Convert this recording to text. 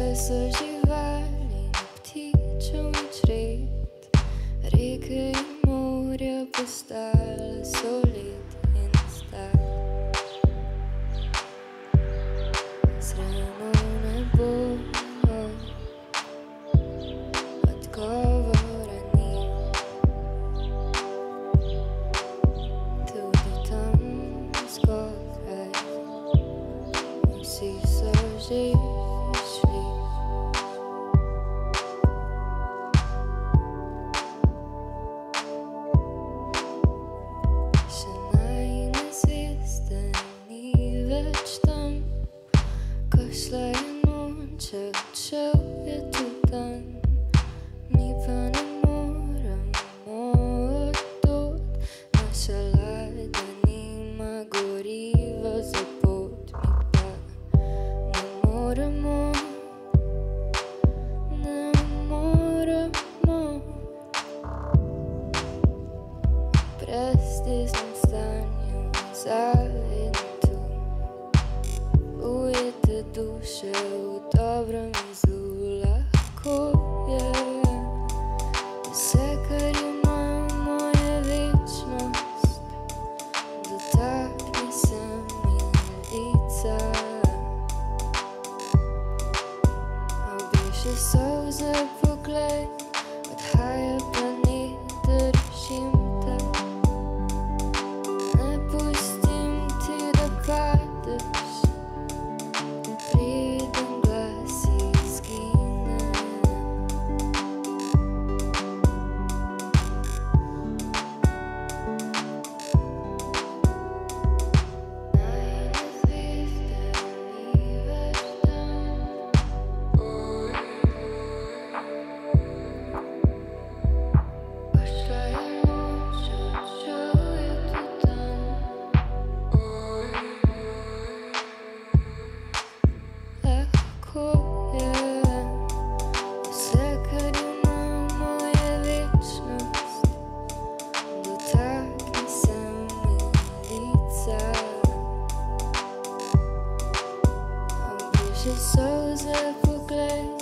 Прийшли сожівалі птічому чрід, ріки і моря постали солід і не став. Зрано небо Батьково ранів, туди там скоро усі сожі. Prestes não stanju zajedno tu, ujete duše u dobrom i zlu, lako je sve kar ima moja večnost, dotakni se mi lica, obriše solze pogled, odhaja planeta, rešim te. Solze pogled